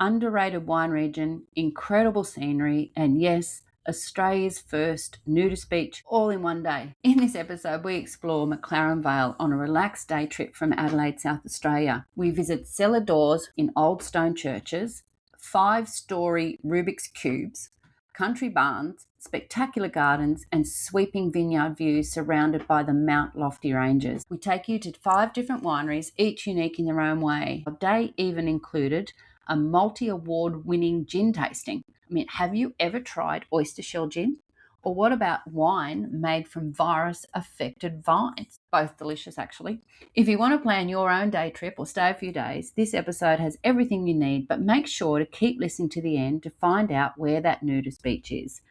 underrated wine region, incredible scenery, and yes, Australia's first nudist beach all in one day. In this episode, we explore McLaren Vale on a relaxed day trip from Adelaide, South Australia. We visit cellar doors in old stone churches, 5-story Rubik's Cubes, country barns, spectacular gardens, and sweeping vineyard views surrounded by the Mount Lofty Ranges. We take you to 5 different wineries, each unique in their own way. Our day even included a multi-award winning gin tasting. I mean, have you ever tried oyster shell gin? Or what about wine made from virus-affected vines? Both delicious, actually. If you want to plan your own day trip or stay a few days, this episode has everything you need, but make sure to keep listening to the end to find out where that nudist beach is.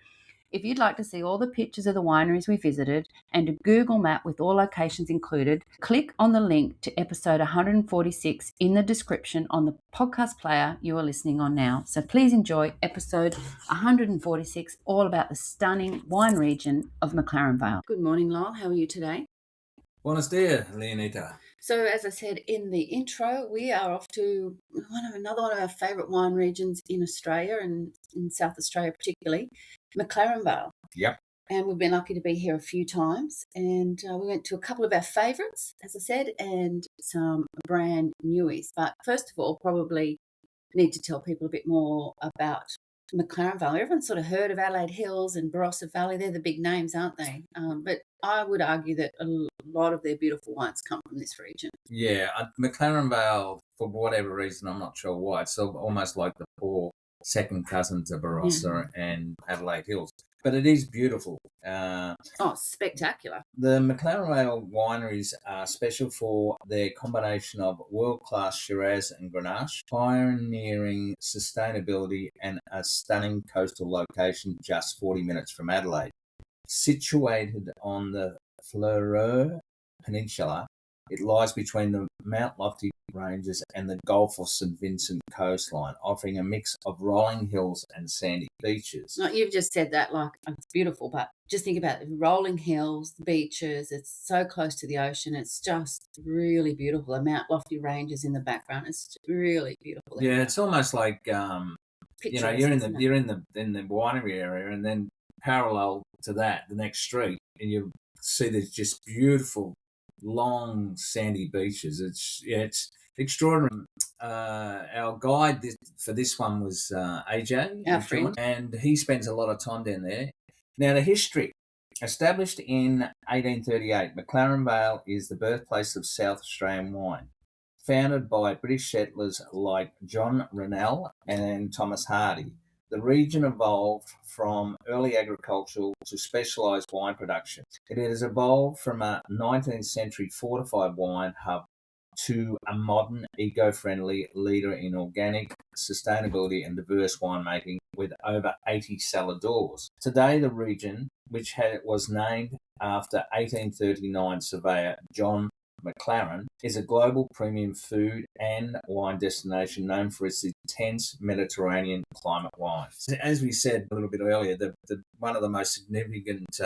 If you'd like to see all the pictures of the wineries we visited and a Google map with all locations included, click on the link to episode 146 in the description on the podcast player you are listening on now. So please enjoy episode 146, all about the stunning wine region of McLaren Vale. Good morning, Lyle. How are you today? Buenos dias, Leonita. So, as I said in the intro, we are off to another one of our favourite wine regions in Australia and in South Australia particularly, McLaren Vale. Yep. And we've been lucky to be here a few times. And we went to a couple of our favourites, as I said, and some brand newies. But first of all, probably need to tell people a bit more about McLaren Vale. Everyone's sort of heard of Adelaide Hills and Barossa Valley. They're the big names, aren't they? But I would argue that a lot of their beautiful wines come from this region. Yeah, McLaren Vale, for whatever reason, I'm not sure why, it's almost like the poor second cousin to Barossa and Adelaide Hills. But it is beautiful. Spectacular. The McLaren Vale wineries are special for their combination of world-class Shiraz and Grenache, pioneering sustainability and a stunning coastal location just 40 minutes from Adelaide. Situated on the Fleurieu Peninsula, it lies between the Mount Lofty Ranges and the Gulf of St Vincent coastline, offering a mix of rolling hills and sandy beaches. Now, you've just said that like it's beautiful, but just think about it. Rolling hills, the beaches, it's so close to the ocean. It's just really beautiful. The Mount Lofty Ranges in the background. It's really beautiful. Yeah, it's almost like you're in the winery area, and then parallel to that, the next street, and you see there's just beautiful long sandy beaches. It's extraordinary. Our guide for this one was AJ, our friend, and he spends a lot of time down there. Now, the history. Established in 1838, McLaren Vale is the birthplace of South Australian wine. Founded by British settlers like John Rennell and Thomas Hardy, the region evolved from early agricultural to specialised wine production. It has evolved from a 19th century fortified wine hub to a modern, eco-friendly leader in organic, sustainability and diverse winemaking with over 80 cellar doors. Today, the region, which was named after 1839 surveyor John McLaren, is a global premium food and wine destination known for its intense Mediterranean climate wines. As we said a little bit earlier, one of the most significant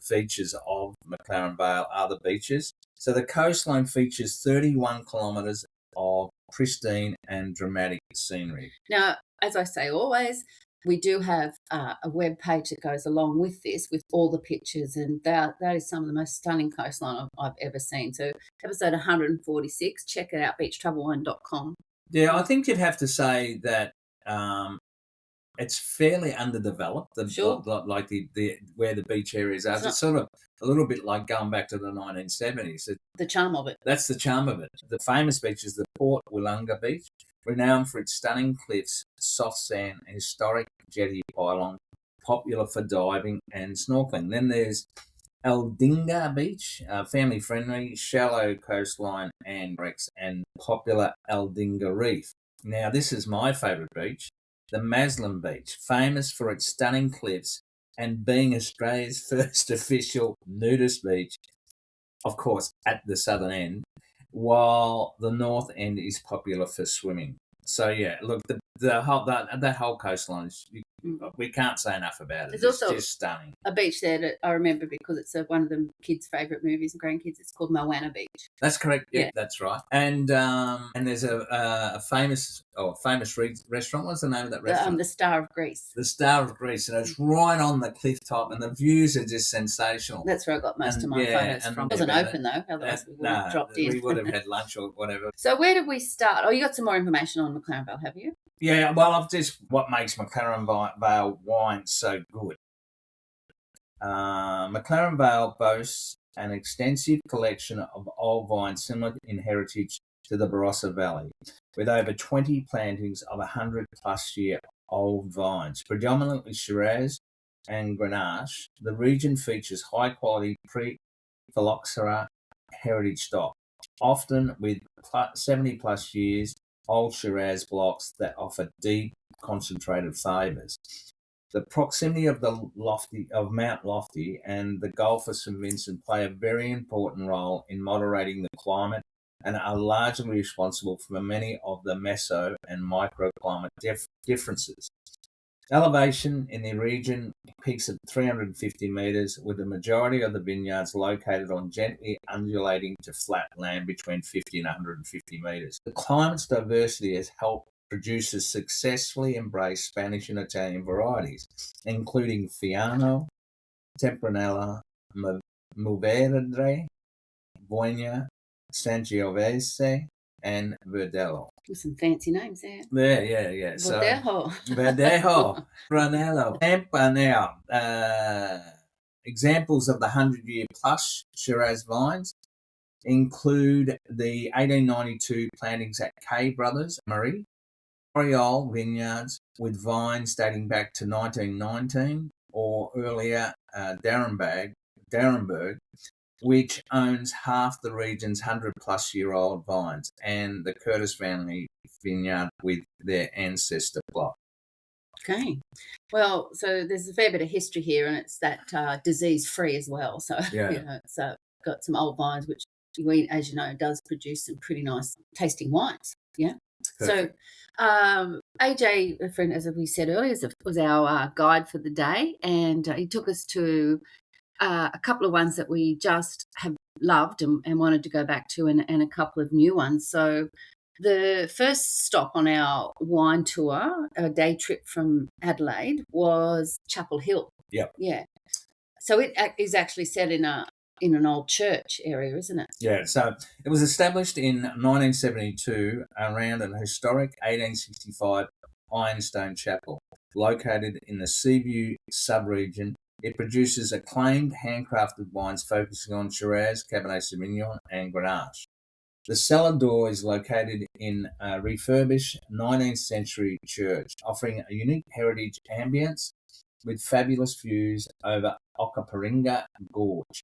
features of McLaren Vale are the beaches. So the coastline features 31 kilometres of pristine and dramatic scenery. Now, as I say always, we do have a web page that goes along with this, with all the pictures, and that is some of the most stunning coastline I've ever seen. So episode 146, check it out, beachtravelwine.com. Yeah, I think you'd have to say that it's fairly underdeveloped. Sure. Like the where the beach areas are. It's sort of a little bit like going back to the 1970s. The charm of it. That's the charm of it. The famous beach is the Port Willunga Beach, renowned for its stunning cliffs, soft sand, and historic jetty pylon, popular for diving and snorkeling. Then there's Aldinga Beach, family-friendly, shallow coastline and wrecks, and popular Aldinga Reef. Now, this is my favourite beach, the Maslam Beach, famous for its stunning cliffs and being Australia's first official nudist beach, of course, at the southern end, while the north end is popular for swimming. So yeah, look, that whole coastline, We can't say enough about it. There's It's also just stunning. a beach there that I remember because it's one of the kids' favourite movies and grandkids. It's called Moana Beach. That's correct. Yeah, that's right. And there's a famous restaurant. What's the name of that restaurant? The Star of Greece. The Star of Greece, and it's right on the cliff top, and the views are just sensational. That's where I got most of my photos from. It wasn't open though, otherwise we would have dropped in. We would have had lunch or whatever. So where did we start? Oh, you got some more information on McLaren Vale, have you? Yeah, well, I've just what makes McLaren Vale wine so good. McLaren Vale boasts an extensive collection of old vines similar in heritage to the Barossa Valley, with over 20 plantings of 100-plus-year-old vines, predominantly Shiraz and Grenache. The region features high-quality pre-phylloxera heritage stock, often with 70-plus years old Shiraz blocks that offer deep, concentrated flavours. The proximity of Mount Lofty and the Gulf of St Vincent play a very important role in moderating the climate and are largely responsible for many of the meso and microclimate differences. Elevation in the region peaks at 350 metres, with the majority of the vineyards located on gently undulating to flat land between 50 and 150 metres. The climate's diversity has helped producers successfully embrace Spanish and Italian varieties, including Fiano, Tempranillo, Mourvedre, Boigna, Sangiovese, and Verdelho. Some fancy names there. Yeah. Verdejo. Verdejo, Brunello, Tempranillo. Examples of the 100-year-plus Shiraz vines include the 1892 plantings at K Brothers, Marie, Oriole vineyards with vines dating back to 1919 or earlier, Darrenberg, which owns half the region's 100-plus-year-old vines, and the Curtis family vineyard with their ancestor plot. Okay. Well, so there's a fair bit of history here, and it's that disease-free as well. So, it's got some old vines, which, as you know, does produce some pretty nice tasting wines. Yeah. Perfect. So AJ, a friend, as we said earlier, was our guide for the day, and he took us to a couple of ones that we just have loved and wanted to go back to, and a couple of new ones. So the first stop on our wine tour, a day trip from Adelaide, was Chapel Hill. Yep. Yeah. So it is actually set in an old church area, isn't it? Yeah, so it was established in 1972 around an historic 1865 ironstone chapel located in the Seaview sub-region. It produces acclaimed handcrafted wines focusing on Shiraz, Cabernet Sauvignon and Grenache. The cellar door is located in a refurbished 19th century church, offering a unique heritage ambience with fabulous views over Okaparinga Gorge.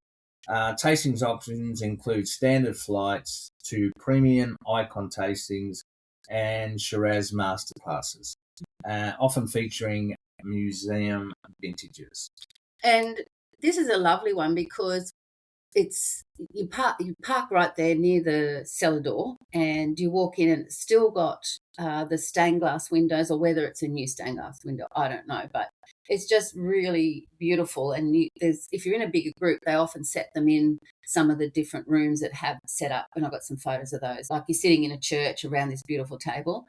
Tastings options include standard flights to premium icon tastings and Shiraz masterclasses, often featuring museum vintages. And this is a lovely one because you park right there near the cellar door, and you walk in, and it's still got the stained glass windows, or whether it's a new stained glass window, I don't know, but it's just really beautiful. And if you're in a bigger group, they often set them in some of the different rooms that have set up, and I've got some photos of those, like you're sitting in a church around this beautiful table.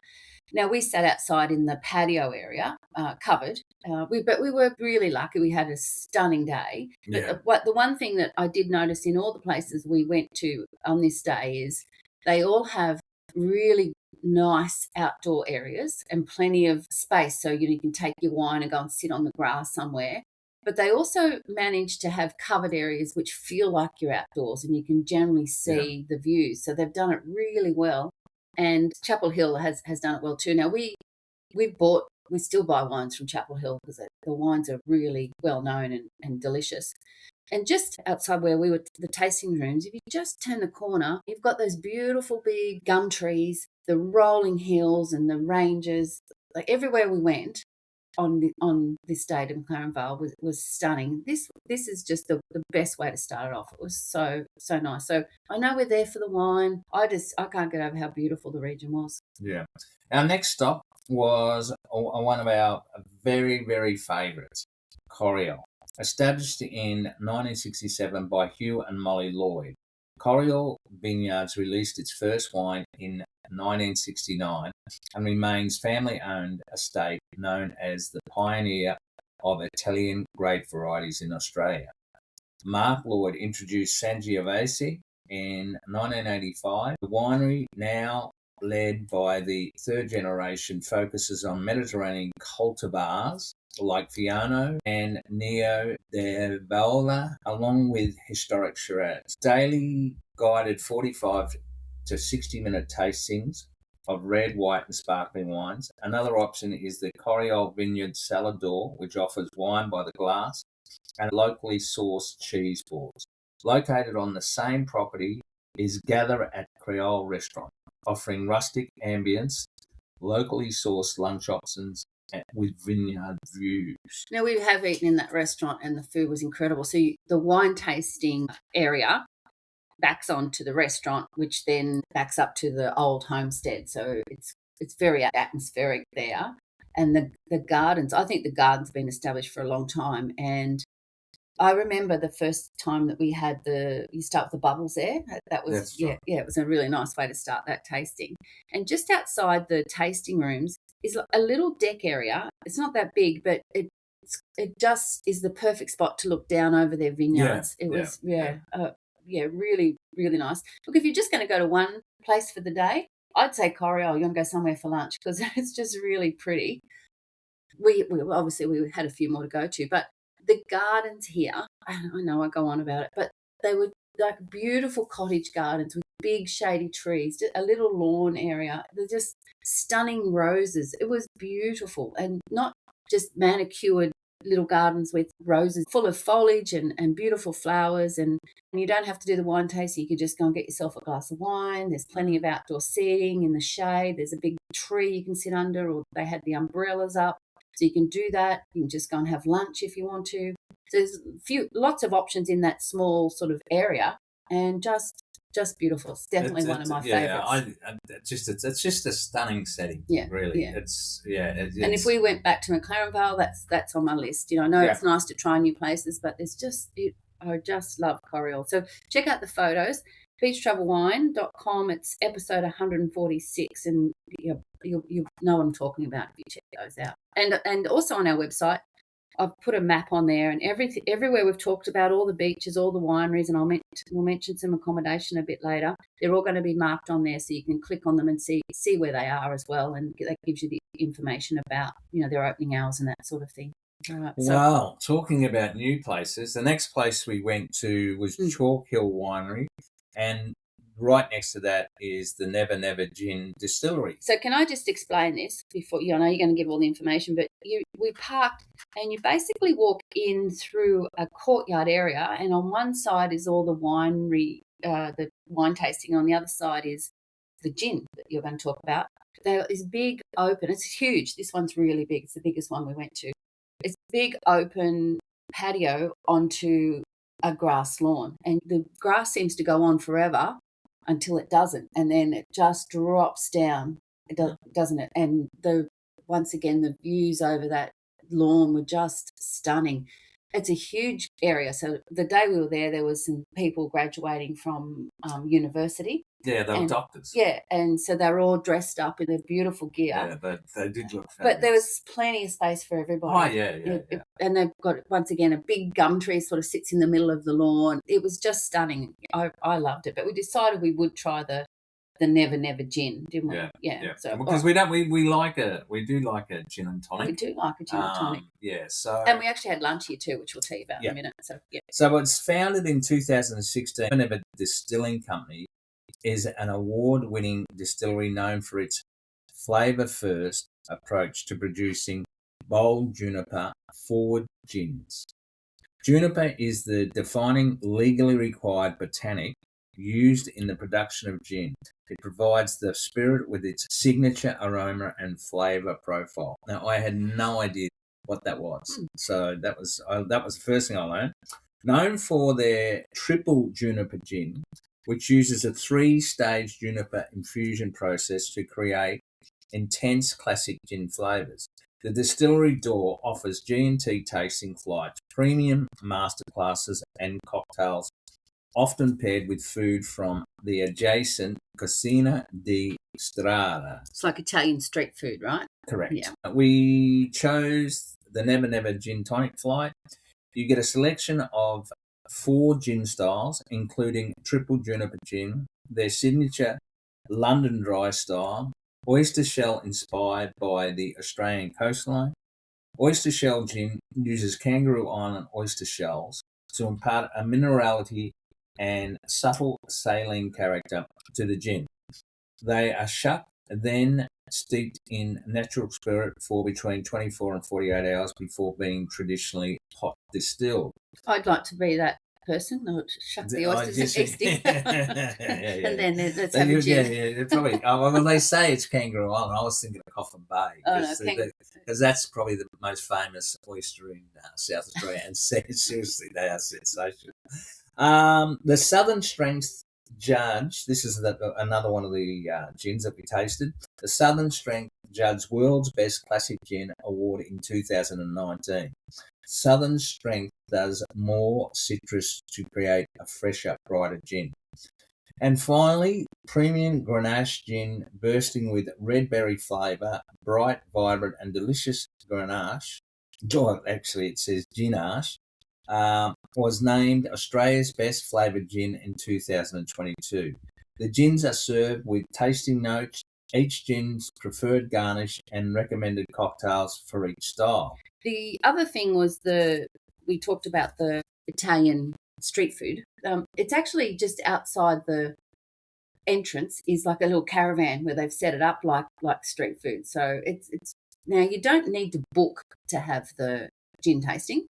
Now, we sat outside in the patio area, covered, but we were really lucky. We had a stunning day. Yeah. But the one thing that I did notice in all the places we went to on this day is they all have really nice outdoor areas and plenty of space, so you can take your wine and go and sit on the grass somewhere. But they also manage to have covered areas which feel like you're outdoors, and you can generally see the views. So they've done it really well. And Chapel Hill has done it well too. Now, we still buy wines from Chapel Hill because the wines are really well known and delicious. And just outside where we were, the tasting rooms, if you just turn the corner, you've got those beautiful big gum trees, the rolling hills and the ranges. Like everywhere we went on this day to McLaren Vale was stunning. This is just the best way to start it off. It was so nice. So I know we're there for the wine. I can't get over how beautiful the region was. Yeah. Our next stop was one of our very, very favourites, Coriol. Established in 1967 by Hugh and Molly Lloyd, Coriol Vineyards released its first wine in 1969 and remains family-owned estate known as the pioneer of Italian grape varieties in Australia. Mark Lloyd introduced Sangiovese in 1985. The winery, now led by the third generation, focuses on Mediterranean cultivars like Fiano and Neo de Vale, along with historic Shiraz. Daily guided 45 to 60-minute tastings of red, white, and sparkling wines. Another option is the Coriol Vineyard Salad Door, which offers wine by the glass and locally sourced cheese boards. Located on the same property is Gather at Creole Restaurant, offering rustic ambience, locally sourced lunch options with vineyard views. Now, we have eaten in that restaurant and the food was incredible. So the wine tasting area backs onto the restaurant, which then backs up to the old homestead. So it's very atmospheric there. And the gardens, I think the gardens have been established for a long time. And I remember the first time that we had you start with the bubbles there. That was, right. It was a really nice way to start that tasting. And just outside the tasting rooms is a little deck area. It's not that big, but it just is the perfect spot to look down over their vineyards. Really, really nice. Look, if you're just going to go to one place for the day, I'd say Coriol. You want to go somewhere for lunch because it's just really pretty. We obviously we had a few more to go to, but the gardens here, I know I go on about it, but they were like beautiful cottage gardens with big shady trees, a little lawn area. They're just stunning roses. It was beautiful, and not just manicured little gardens with roses full of foliage and beautiful flowers, and you don't have to do the wine tasting. You could just go and get yourself a glass of wine. There's plenty of outdoor seating in the shade. There's a big tree you can sit under, or they had the umbrellas up. So you can do that. You can just go and have lunch if you want to. So there's lots of options in that small sort of area, and just beautiful. It's definitely one of my favourites. It's just a stunning setting. Yeah, really. Yeah. And if we went back to McLaren Vale, that's on my list. I know it's nice to try new places, but it's just I just love Coriol. So check out the photos. beachtravelwine.com. It's episode 146, and you'll know what I'm talking about if you check those out. And also on our website, I've put a map on there, and everywhere we've talked about, all the beaches, all the wineries, and we'll mention some accommodation a bit later. They're all going to be marked on there, so you can click on them and see where they are as well, and that gives you the information about their opening hours and that sort of thing. Right, well, talking about new places, the next place we went to was Chalk Hill Winery, and right next to that is the Never Never Gin Distillery. So can I just explain this before? I know you're going to give all the information, but we parked and you basically walk in through a courtyard area, and on one side is all the winery, the wine tasting. On the other side is the gin that you're going to talk about. There is big open. It's huge. This one's really big. It's the biggest one we went to. It's big open patio onto a grass lawn, and the grass seems to go on forever until it doesn't, and then it just drops down, doesn't it? And once again, the views over that lawn were just stunning. It's a huge area. So the day we were there was some people graduating from university. Yeah, they were doctors. Yeah, and so they were all dressed up in their beautiful gear. Yeah, but they did look fabulous. But there was plenty of space for everybody. Oh, yeah. And they've got, once again, a big gum tree sort of sits in the middle of the lawn. It was just stunning. I loved it. But we decided we would try the Never Never gin, didn't we? Yeah. So, because we do like a gin and tonic. We do like a gin and tonic. And we actually had lunch here too, which we'll tell you about in a minute. So it's founded in 2016. Never Never Distilling Company is an award-winning distillery known for its flavour-first approach to producing bold juniper forward gins. Juniper is the defining legally required botanic used in the production of gin. It provides the spirit with its signature aroma and flavour profile. Now, I had no idea what that was. So that was the first thing I learned. Known for their triple juniper gin, which uses a 3-stage juniper infusion process to create intense classic gin flavours. The distillery door offers G&T tasting flights, premium masterclasses and cocktails, often paired with food from the adjacent Cucina di Strada. It's like Italian street food, right? Correct. Yeah. We chose the Never Never Gin Tonic flight. You get a selection of 4 gin styles, including triple juniper gin, their signature London dry style, oyster shell inspired by the Australian coastline. Oyster shell gin uses Kangaroo Island oyster shells to impart a minerality and subtle saline character to the gin. They are shucked, then steeped in natural spirit for between 24 and 48 hours before being traditionally pot distilled. I'd like to be that person. I'll shuck the oysters and eat them. And then let's have a gin. Yeah, probably. Well, they say it's Kangaroo Island. I was thinking of Coffin Bay because that's probably the most famous oyster in South Australia. And seriously, they are sensational. The Southern Strength Judge, this is another one of the gins that we tasted. The Southern Strength Judge World's Best Classic Gin Award in 2019. Southern Strength does more citrus to create a fresher, brighter gin. And finally, Premium Grenache Gin, bursting with red berry flavour, bright, vibrant and delicious Grenache. Actually, it says Ginache. Was named Australia's best flavoured gin in 2022. The gins are served with tasting notes, each gin's preferred garnish, and recommended cocktails for each style. The other thing was we talked about the Italian street food. It's actually just outside the entrance is like a little caravan where they've set it up like street food. So it's now you don't need to book to have the gin tasting.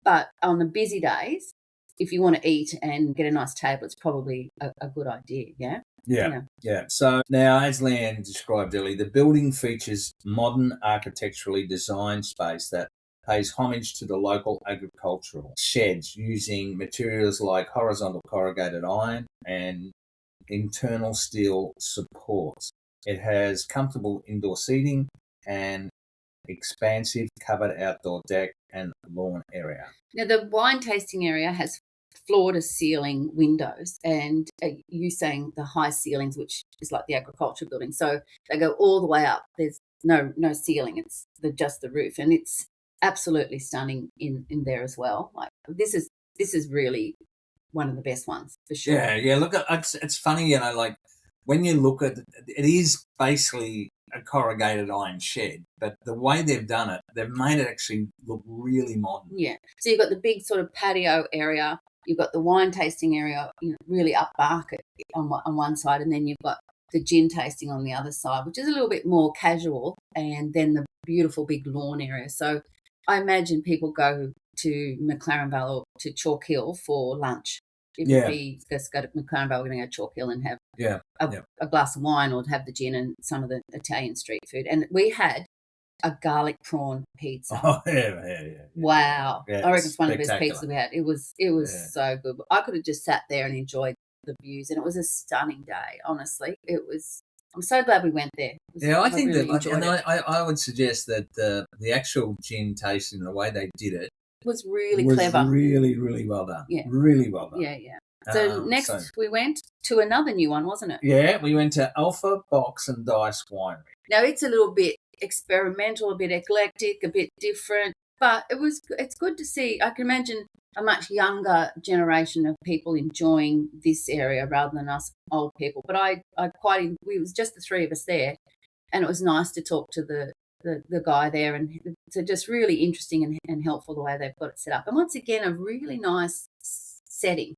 But on the busy days, if you want to eat and get a nice table, it's probably a good idea, yeah? Yeah. So now, as Leanne described earlier, the building features modern architecturally designed space that pays homage to the local agricultural sheds using materials like horizontal corrugated iron and internal steel supports. It has comfortable indoor seating and expansive covered outdoor deck and lawn area. Now, the wine tasting area has floor-to-ceiling windows, and you saying the high ceilings, which is like the agriculture building. So they go all the way up. There's no ceiling. It's just the roof, and it's absolutely stunning in there as well. Like this is really one of the best ones for sure. Yeah. Look, it's funny, like when you look at it is basically a corrugated iron shed, but the way they've done it, they've made it actually look really modern. Yeah. So you've got the big sort of patio area, you've got the wine tasting area, really upmarket on one side, and then you've got the gin tasting on the other side, which is a little bit more casual, and then the beautiful big lawn area. So I imagine people go to McLaren Vale or to Chalk Hill for lunch. It would be just go to McLaren Vale, we're going to go to Chalk Hill and have a glass of wine or have the gin and some of the Italian street food. And we had a garlic prawn pizza. Oh, yeah. Wow. Yeah, I reckon it's one of the best spectacular. pizzas we had. It was so good. I could have just sat there and enjoyed the views, and it was a stunning day, honestly. I'm so glad we went there. I think really that, I would suggest that the actual gin tasting, the way they did it, was really clever. Really, really well done. Yeah. Really well done. Yeah. So next we went to another new one, wasn't it? Yeah, we went to Alpha Box and Dice Winery. Now it's a little bit experimental, a bit eclectic, a bit different, but it's good to see. I can imagine a much younger generation of people enjoying this area rather than us old people. But it was just the three of us there, and it was nice to talk to the guy there, and so just really interesting and helpful the way they've got it set up. And once again, a really nice setting.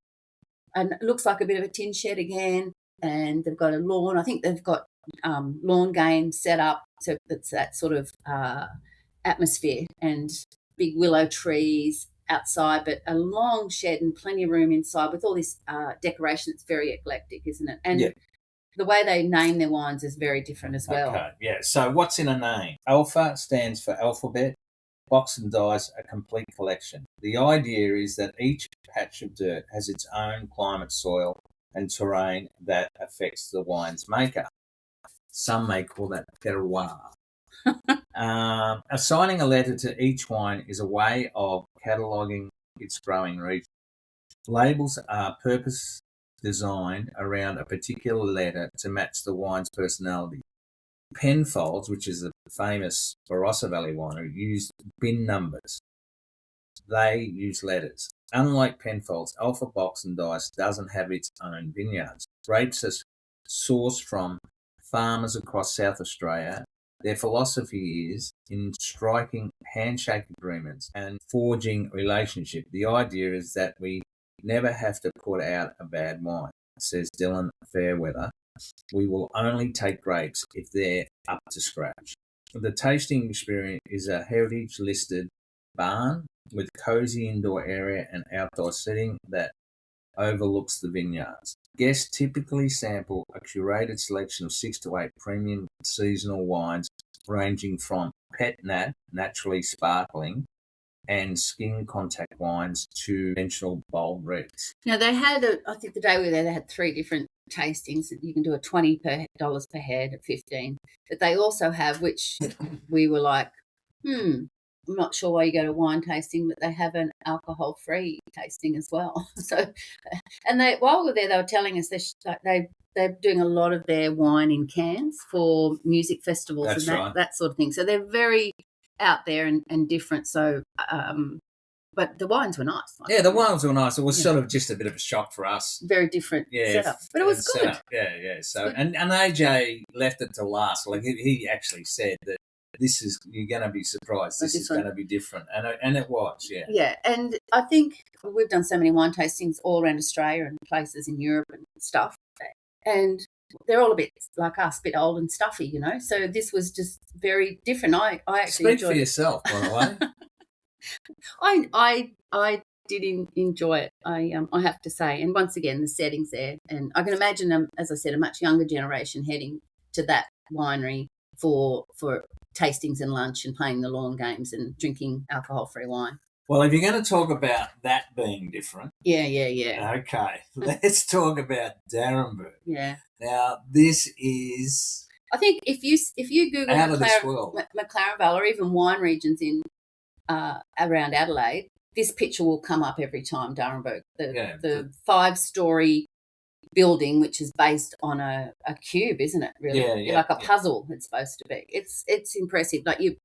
And it looks like a bit of a tin shed again, and they've got a lawn. I think they've got lawn games set up, so it's that sort of atmosphere, and big willow trees outside, but a long shed and plenty of room inside with all this decoration. It's very eclectic, isn't it? And the way they name their wines is very different as well. Okay, yeah. So what's in a name? Alpha stands for alphabet. Box and Dice, a complete collection. The idea is that each patch of dirt has its own climate, soil, and terrain that affects the wine's maker. Some may call that terroir. Assigning a letter to each wine is a way of cataloguing its growing region. Labels are purpose designed around a particular letter to match the wine's personality. Penfolds, which is a famous Barossa Valley winery, use bin numbers. They use letters. Unlike Penfolds, Alpha Box and Dice doesn't have its own vineyards. Grapes are sourced from farmers across South Australia. Their philosophy is in striking handshake agreements and forging relationship. The idea is that we never have to put out a bad wine, says Dylan Fairweather. We will only take grapes if they're up to scratch. The tasting experience is a heritage-listed barn with cosy indoor area and outdoor seating that overlooks the vineyards. Guests typically sample a curated selection of 6 to 8 premium seasonal wines ranging from pet nat, naturally sparkling, and skin contact wines to conventional bold reds. Now, they had, I think the day we were there, they had 3 different tastings. You can do a $20 per head at 15. But they also have, which we were like, I'm not sure why you go to wine tasting, but they have an alcohol-free tasting as well. So, and they, while we were there, they were telling us they're doing a lot of their wine in cans for music festivals. That's and right. that sort of thing. So they're very out there and different. So, but the wines were nice. Yeah, the wines were nice. It was sort of just a bit of a shock for us. Very different setup, but it was good. Setup. Yeah. So, and AJ left it to last. Like he actually said that you're going to be surprised. This is going to be different, and it was. Yeah. Yeah, and I think we've done so many wine tastings all around Australia and places in Europe and stuff, and they're all a bit like us, a bit old and stuffy, you know. So this was just very different. I actually speak for yourself, by the way. I did enjoy it. I have to say, and once again, the settings there, and I can imagine, as I said, a much younger generation heading to that winery for tastings and lunch and playing the lawn games and drinking alcohol-free wine. Well, if you're going to talk about that being different, yeah. Okay, let's talk about Darrenburg. Yeah. Now, this is, I think if you Google out of this world. McLaren Vale or even wine regions in around Adelaide, this picture will come up every time. Darrenburg, the 5-story building, which is based on a cube, isn't it? Really, like a puzzle. It's supposed to be. It's impressive. Like, you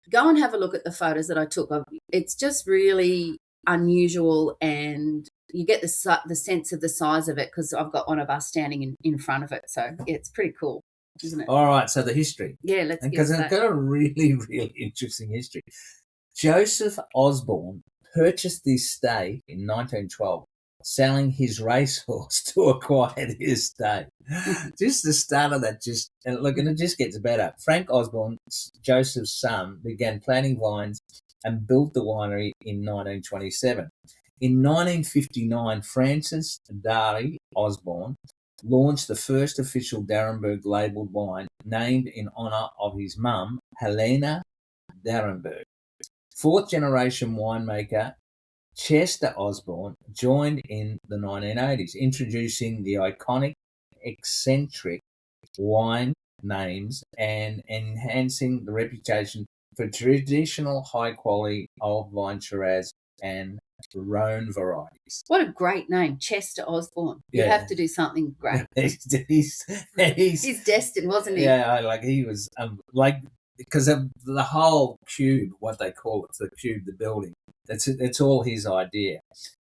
go and have a look at the photos that I took. It's just really unusual, and you get the sense of the size of it because I've got one of us standing in front of it. So it's pretty cool, isn't it? All right. So the history. Yeah, let's get because it's got a really, really interesting history. Joseph Osborne purchased the estate in 1912. Selling his racehorse to acquire the estate. Just the start of that, and it just gets better. Frank Osborne, Joseph's son, began planting vines and built the winery in 1927. In 1959, Francis Dari Osborne launched the first official Darrenburg labelled wine, named in honour of his mum, Helena Darrenburg. Fourth-generation winemaker Chester Osborne joined in the 1980s, introducing the iconic, eccentric wine names and enhancing the reputation for traditional, high-quality old vine Shiraz and Rhone varieties. What a great name, Chester Osborne. You have to do something great. He's destined, wasn't he? Yeah, like he was, because of the whole cube, what they call it, the cube, the building. That's all his idea.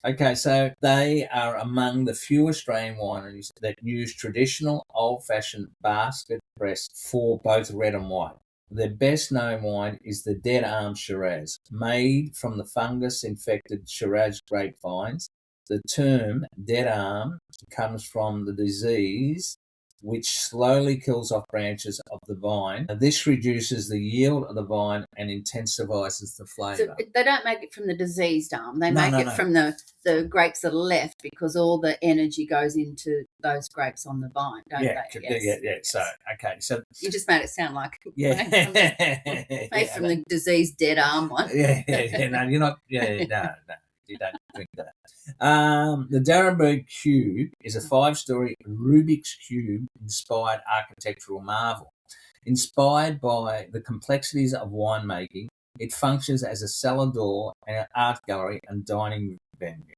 Okay, so they are among the few Australian wineries that use traditional old-fashioned basket press for both red and white. Their best-known wine is the Dead Arm Shiraz, made from the fungus-infected Shiraz grapevines. The term Dead Arm comes from the disease which slowly kills off branches of the vine. This reduces the yield of the vine and intensifies the flavour. So they don't make it from the diseased arm. They make it from the grapes that are left, because all the energy goes into those grapes on the vine, don't they? Yeah. Yes. So, okay. So you just made it sound like made from the diseased dead arm one. Yeah. No, you're not. No. You don't drink that. The D'Arenberg Cube is a 5-story Rubik's Cube inspired architectural marvel. Inspired by the complexities of winemaking, it functions as a cellar door, an art gallery, and dining venue.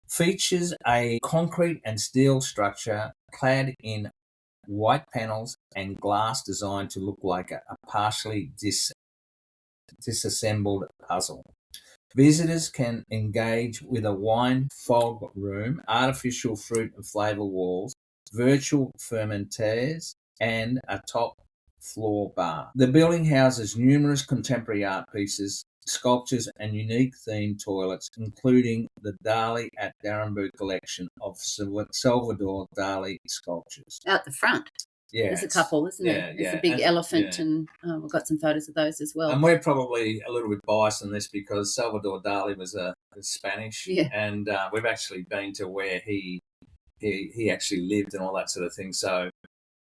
Features a concrete and steel structure clad in white panels and glass designed to look like a partially disassembled puzzle. Visitors can engage with a wine fog room, artificial fruit and flavour walls, virtual fermenters, and a top floor bar. The building houses numerous contemporary art pieces, sculptures, and unique themed toilets, including the Dali at D'Arenberg collection of Salvador Dali sculptures. Out the front. Yeah, there's a couple, isn't there? There's a big elephant, and we've got some photos of those as well. And we're probably a little bit biased on this because Salvador Dali was Spanish, and we've actually been to where he actually lived and all that sort of thing. So,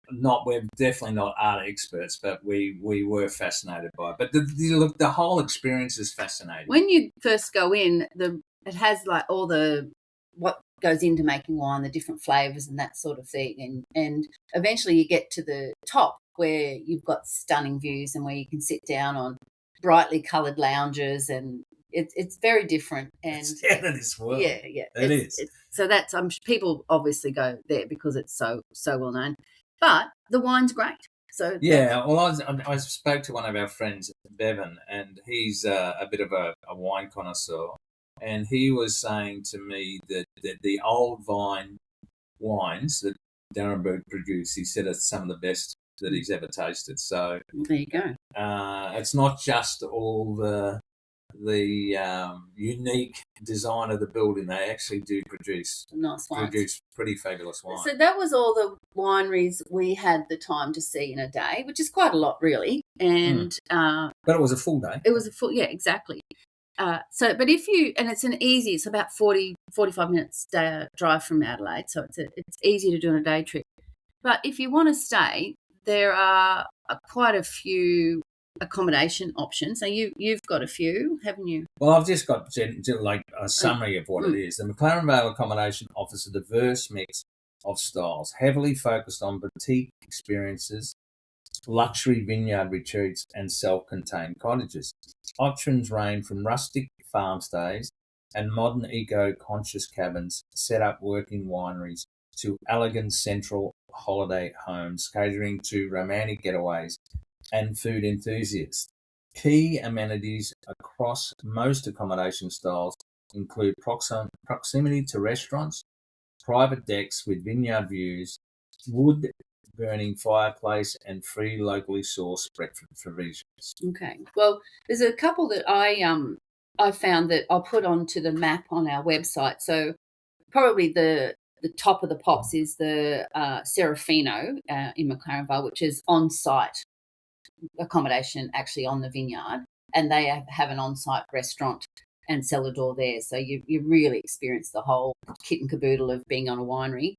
we're definitely not art experts, but we were fascinated by it. But the whole experience is fascinating. When you first go in, it has like all the what goes into making wine, the different flavors and that sort of thing, and eventually you get to the top where you've got stunning views and where you can sit down on brightly colored lounges, and it's very different. And it's out of this world. Yeah, it is. So that's people obviously go there because it's so well known, but the wine's great. So I spoke to one of our friends, Bevan, and he's a bit of a wine connoisseur. And he was saying to me that the old wines that D'Arenberg produced, he said it's some of the best that he's ever tasted. So there you go. It's not just all the unique design of the building. They actually do produce pretty fabulous wine. So that was all the wineries we had the time to see in a day, which is quite a lot, really. And but it was a full day. It was a full, exactly. But it's about 45 minutes drive from Adelaide, so it's easy to do on a day trip. But if you want to stay, there are quite a few accommodation options. So you've got a few, haven't you? Well, I've just got like a summary of what it is. The McLaren Vale accommodation offers a diverse mix of styles, heavily focused on boutique experiences, luxury vineyard retreats, and self-contained cottages. Options range from rustic farm stays and modern eco-conscious cabins set up working wineries to elegant central holiday homes catering to romantic getaways and food enthusiasts. Key amenities across most accommodation styles include proximity to restaurants, private decks with vineyard views, wood burning fireplace, and free locally sourced breakfast provisions. Okay. Well, there's a couple that I found that I'll put onto the map on our website. So probably the top of the pops is the Serafino in McLaren Vale, which is on-site accommodation actually on the vineyard, and they have an on-site restaurant and cellar door there. So you really experience the whole kit and caboodle of being on a winery.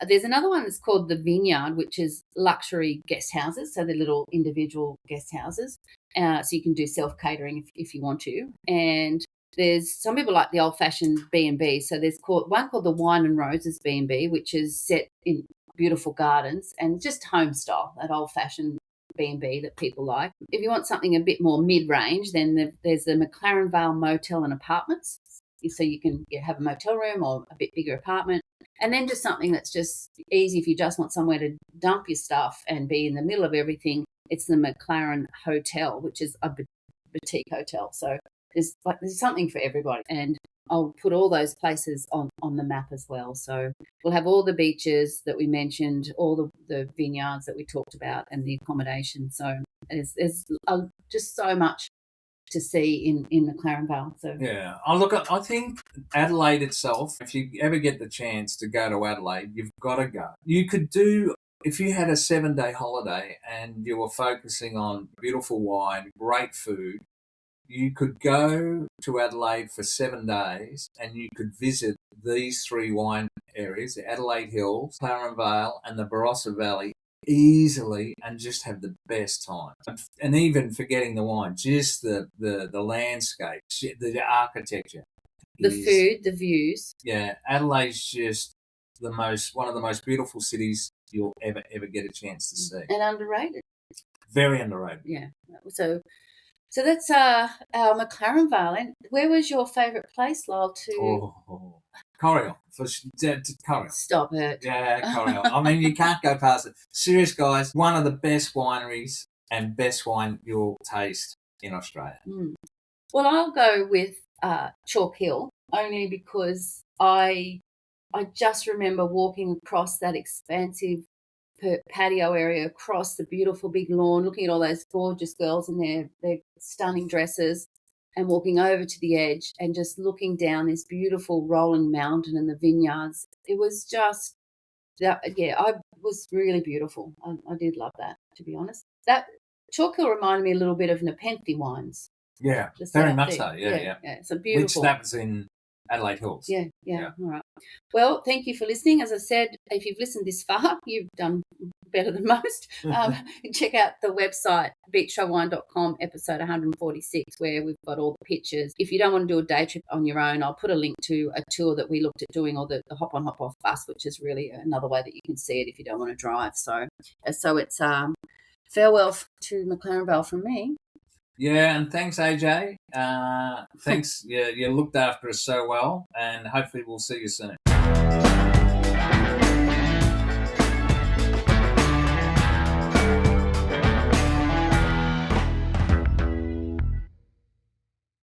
There's another one that's called the Vineyard, which is luxury guest houses, so they're little individual guest houses. So you can do self-catering if you want to. And there's some people like the old-fashioned B&B. So there's one called the Wine and Roses B&B, which is set in beautiful gardens and just home style, that old-fashioned B&B that people like. If you want something a bit more mid-range, then there's the McLaren Vale Motel and Apartments. So you can have a motel room or a bit bigger apartment. And then just something that's just easy if you just want somewhere to dump your stuff and be in the middle of everything. It's the McLaren Hotel, which is a boutique hotel. So there's something for everybody. And I'll put all those places on the map as well. So we'll have all the beaches that we mentioned, all the vineyards that we talked about, and the accommodation. So there's just so much to see in McLaren Vale. So yeah, I think Adelaide itself, if you ever get the chance to go to Adelaide, you've got to go. You could do, if you had a 7-day holiday and you were focusing on beautiful wine, great food, you could go to Adelaide for 7 days and you could visit these 3 wine areas, the Adelaide Hills, McLaren Vale, and the Barossa Valley, easily, and just have the best time. And even forgetting the wine, just the landscape, the architecture. The food, the views. Yeah, Adelaide's just one of the most beautiful cities you'll ever get a chance to see. And underrated. Very underrated. Yeah. So that's our McLaren Vale. And where was your favourite place, Lyle? Coriol. Coriol. Stop it. Yeah, Coriol. I mean, you can't go past it. Serious, guys. One of the best wineries and best wine you'll taste in Australia. Well, I'll go with Chalk Hill, only because I just remember walking across that expansive patio area, across the beautiful big lawn, looking at all those gorgeous girls in their stunning dresses, and walking over to the edge and just looking down this beautiful rolling mountain and the vineyards. It was just, I was really beautiful. I did love that, to be honest. That Chalk Hill reminded me a little bit of Nepenthe wines. Yeah, very much so. Yeah. It's a beautiful. Which that was in Adelaide Hills. Yeah. All right. Well, thank you for listening. As I said, if you've listened this far, you've done better than most. Check out the website, beachshowwine.com, episode 146, where we've got all the pictures. If you don't want to do a day trip on your own, I'll put a link to a tour that we looked at doing, or the hop on, hop off bus, which is really another way that you can see it if you don't want to drive. So it's farewell to McLaren Vale from me. Yeah, and thanks, AJ. Thanks. You looked after us so well, and hopefully we'll see you soon.